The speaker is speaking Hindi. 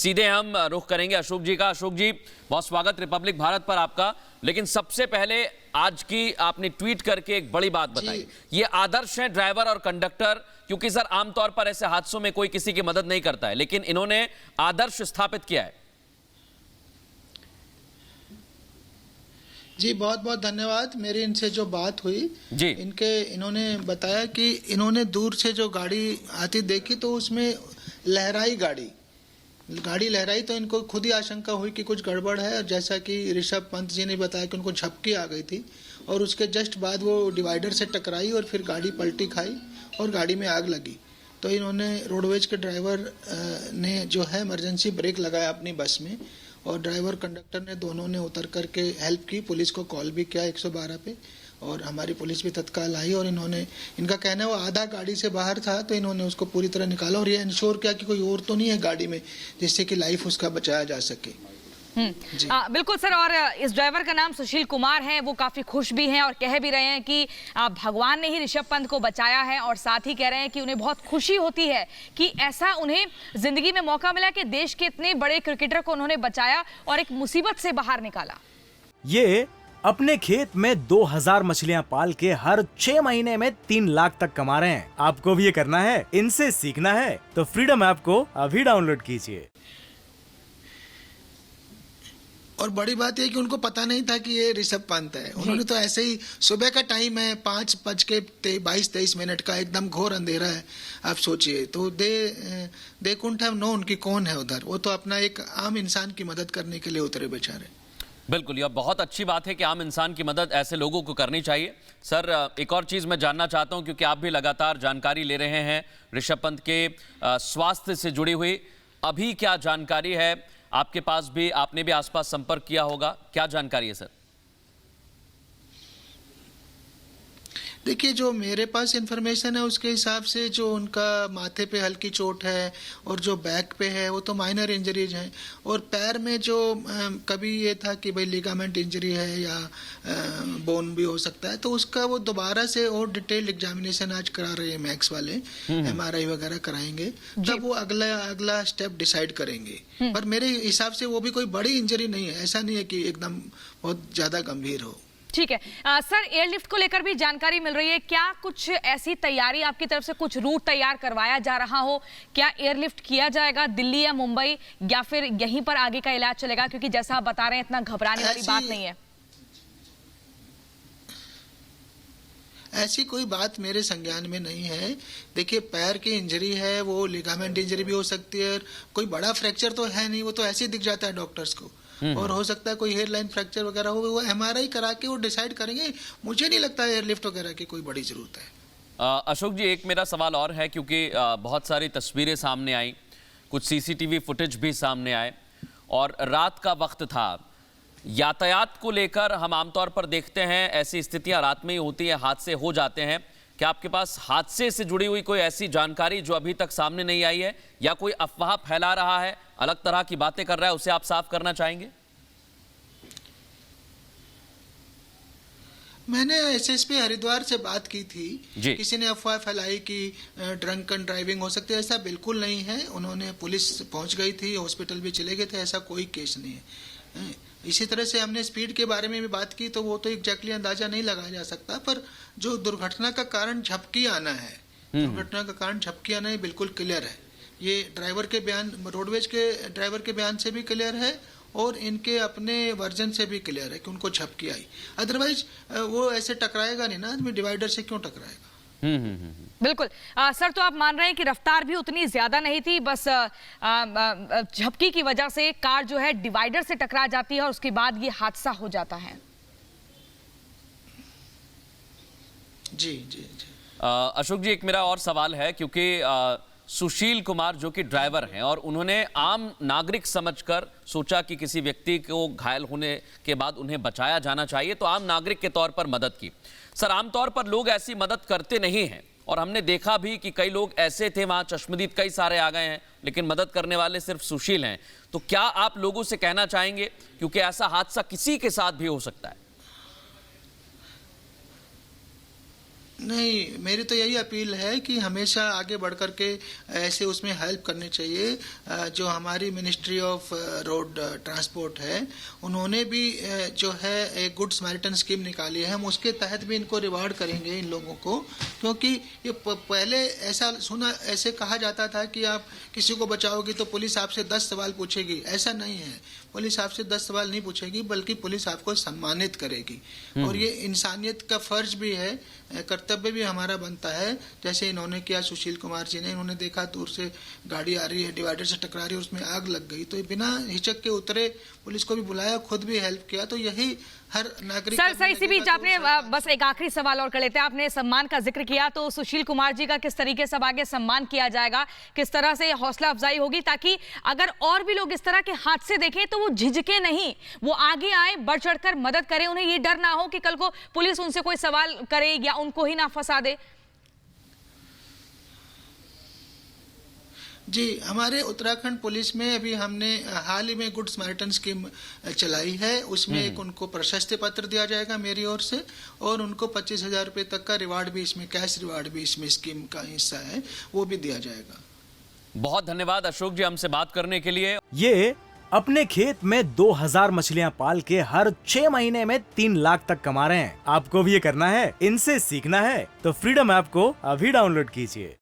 सीधे हम रुख करेंगे अशोक जी का। अशोक जी, बहुत स्वागत रिपब्लिक भारत पर आपका। लेकिन सबसे पहले आज की आपने ट्वीट करके एक बड़ी बात बताई, ये आदर्श है ड्राइवर और कंडक्टर, क्योंकि सर आमतौर पर ऐसे हादसों में कोई किसी की मदद नहीं करता है, लेकिन इन्होंने आदर्श स्थापित किया है। जी बहुत बहुत धन्यवाद। मेरी इनसे जो बात हुई जी, इन्होंने बताया कि इन्होंने दूर से जो गाड़ी आती देखी तो उसमें लहराई गाड़ी लहराई, तो इनको खुद ही आशंका हुई कि कुछ गड़बड़ है। और जैसा कि ऋषभ पंत जी ने बताया कि उनको झपकी आ गई थी और उसके जस्ट बाद वो डिवाइडर से टकराई और फिर गाड़ी पलटी खाई और गाड़ी में आग लगी। तो इन्होंने रोडवेज के ड्राइवर ने जो है इमरजेंसी ब्रेक लगाया अपनी बस में, और ड्राइवर कंडक्टर ने दोनों ने उतर करके हेल्प की। पुलिस को कॉल भी किया 112 पे, और हमारी पुलिस भी तत्काल आई और इनका कहना है वो आधा गाड़ी से बाहर था, तो इन्होंने उसको पूरी तरह निकाला और ये इंश्योर किया कि कोई और तो नहीं है गाड़ी में जिससे कि लाइफ उसका बचाया जा सके। बिल्कुल सर। और इस ड्राइवर का नाम सुशील कुमार है। वो काफी खुश भी हैं और कह भी रहे हैं कि भगवान ने ही ऋषभ पंत को बचाया है, और साथ ही कह रहे हैं कि उन्हें बहुत खुशी होती है कि ऐसा उन्हें जिंदगी में मौका मिला कि देश के इतने बड़े क्रिकेटर को उन्होंने बचाया और एक मुसीबत से बाहर निकाला। ये अपने खेत में 2000 मछलियां पाल के हर 6 महीने में 3 लाख तक कमा रहे हैं। आपको भी ये करना है, इनसे सीखना है तो फ्रीडम ऐप को अभी डाउनलोड कीजिए। और बड़ी बात यह कि उनको पता नहीं था कि ये ऋषभ पंत है। उन्होंने तो ऐसे ही, सुबह का टाइम है, 5:22-23 का, एकदम घोर अंधेरा है, आप सोचिए। तो दे कुडंट हैव नोन कि कौन है उधर। वो तो अपना एक आम इंसान की मदद करने के लिए उतरे बेचारे। बिल्कुल, यह बहुत अच्छी बात है कि आम इंसान की मदद ऐसे लोगों को करनी चाहिए। सर, एक और चीज़ मैं जानना चाहता हूं, क्योंकि आप भी लगातार जानकारी ले रहे हैं ऋषभ पंत के स्वास्थ्य से जुड़ी हुई। अभी क्या जानकारी है आपके पास? भी आपने भी आसपास संपर्क किया होगा, क्या जानकारी है सर? देखिए, जो मेरे पास इंफॉर्मेशन है उसके हिसाब से जो उनका माथे पे हल्की चोट है और जो बैक पे है वो तो माइनर इंजरीज हैं, और पैर में जो कभी ये था कि भाई लिगामेंट इंजरी है या बोन भी हो सकता है, तो उसका वो दोबारा से और डिटेल एग्जामिनेशन आज करा रहे हैं मैक्स वाले, MRI वगैरह कराएंगे, तब वो अगला स्टेप डिसाइड करेंगे। पर मेरे हिसाब से वो भी कोई बड़ी इंजरी नहीं है, ऐसा नहीं है कि एकदम बहुत ज्यादा गंभीर हो। ठीक है सर, एयरलिफ्ट को लेकर भी जानकारी मिल रही है। क्या कुछ ऐसी तैयारी आपकी तरफ से, कुछ रूट तैयार करवाया जा रहा हो? क्या एयरलिफ्ट किया जाएगा दिल्ली या मुंबई, या फिर यहीं पर आगे का इलाज चलेगा? क्योंकि जैसा आप बता रहे हैं, इतना घबराने वाली बात नहीं है। ऐसी कोई बात मेरे संज्ञान में नहीं है। देखिए, पैर की इंजरी है, वो लिगामेंट इंजरी भी हो सकती है, कोई बड़ा फ्रैक्चर तो है नहीं, वो तो ऐसे ही दिख जाता है डॉक्टर्स को। और हो सकता है कोई हेयरलाइन फ्रैक्चर वगैरह हो, वो MRI करा के वो डिसाइड करेंगे। मुझे नहीं लगता एयरलिफ्ट वगैरह की कोई बड़ी जरूरत है। अशोक जी, एक मेरा सवाल और है, क्योंकि बहुत सारी तस्वीरें सामने आई, कुछ CCTV फुटेज भी सामने आए, और रात का वक्त था। यातायात को लेकर हम आमतौर पर देखते हैं ऐसी स्थितियां रात में ही होती हैं, हादसे हो जाते हैं। क्या आपके पास हादसे से जुड़ी हुई कोई ऐसी जानकारी जो अभी तक सामने नहीं आई है, या कोई अफवाह फैला रहा है, अलग तरह की बातें कर रहा है, उसे आप साफ करना चाहेंगे? मैंने SSP हरिद्वार से बात की थी, किसी ने अफवाह फैलाई कि ड्रंकन ड्राइविंग हो सकती है। ऐसा बिल्कुल नहीं है। उन्होंने, पुलिस पहुंच गई थी, हॉस्पिटल भी चले गए थे, ऐसा कोई केस नहीं है। इसी तरह से हमने स्पीड के बारे में भी बात की, तो वो तो एग्जैक्टली अंदाजा नहीं लगाया जा सकता, पर जो दुर्घटना का कारण झपकी आना है, दुर्घटना का कारण झपकी आना, ये बिल्कुल क्लियर है। ये ड्राइवर के बयान, रोडवेज के ड्राइवर के बयान से भी क्लियर है और इनके अपने वर्जन से भी क्लियर है कि उनको झपकी आई। अदरवाइज वो ऐसे टकराएगा नहीं ना आदमी, डिवाइडर से क्यों टकराएगा। बिल्कुल सर, तो आप मान रहे हैं कि रफ्तार भी उतनी ज्यादा नहीं थी, बस झपकी की वजह से कार जो है डिवाइडर से टकरा जाती है और उसके बाद ये हादसा हो जाता है। जी जी जी। अशोक जी, एक मेरा और सवाल है, क्योंकि सुशील कुमार जो कि ड्राइवर हैं, और उन्होंने आम नागरिक समझकर सोचा कि किसी व्यक्ति को घायल होने के बाद उन्हें बचाया जाना चाहिए, तो आम नागरिक के तौर पर मदद की। सर, आमतौर पर लोग ऐसी मदद करते नहीं हैं, और हमने देखा भी कि कई लोग ऐसे थे, वहां चश्मदीद कई सारे आ गए हैं, लेकिन मदद करने वाले सिर्फ सुशील हैं। तो क्या आप लोगों से कहना चाहेंगे, क्योंकि ऐसा हादसा किसी के साथ भी हो सकता है? नहीं, मेरी तो यही अपील है कि हमेशा आगे बढ़ कर के ऐसे उसमें हेल्प करनी चाहिए। जो हमारी मिनिस्ट्री ऑफ रोड ट्रांसपोर्ट है, उन्होंने भी जो है एक गुड समैरिटन स्कीम निकाली है। हम उसके तहत भी इनको रिवार्ड करेंगे इन लोगों को, क्योंकि ये पहले ऐसे कहा जाता था कि आप किसी को बचाओगी तो पुलिस आपसे 10 सवाल पूछेगी। ऐसा नहीं है, पुलिस आपसे 10 सवाल नहीं पूछेगी, बल्कि पुलिस आपको सम्मानित करेगी। और ये इंसानियत का फर्ज भी है, कर्तव्य भी हमारा बनता है। जैसे इन्होंने किया, सुशील कुमार जी ने, इन्होंने देखा दूर से गाड़ी आ रही है, डिवाइडर से टकरा रही है, उसमें आग लग गई, तो बिना हिचक के उतरे, पुलिस को भी बुलाया, खुद भी हेल्प किया। तो यही हर नागरिक। सर इसी बीच आपने बस एक आखिरी सवाल और कर लेते हैं। आपने सम्मान का जिक्र किया, तो सुशील कुमार जी का किस तरीके से आगे सम्मान किया जाएगा, किस तरह से हौसला अफजाई होगी, ताकि अगर और भी लोग इस तरह के हादसे देखें तो वो झिझके नहीं, वो आगे आए, बढ़ चढ़कर मदद करें, उन्हें ये डर ना हो कि कल को पुलिस उनसे कोई सवाल करे या उनको ही ना फंसा दे। जी, हमारे उत्तराखंड पुलिस में अभी हमने हाल ही में गुड समैरिटन स्कीम चलाई है। उसमें एक उनको प्रशस्ति पत्र दिया जाएगा मेरी ओर से, और उनको 25,000 रुपये तक का रिवार्ड भी इसमें, कैश रिवार्ड भी इसमें स्कीम का हिस्सा है, वो भी दिया जाएगा। बहुत धन्यवाद अशोक जी हमसे बात करने के लिए। ये अपने खेत में 2000 मछलियां पाल के हर 6 महीने में 3 लाख तक कमा रहे हैं। आपको भी ये करना है, इनसे सीखना है, तो फ्रीडम ऐप को अभी डाउनलोड कीजिए।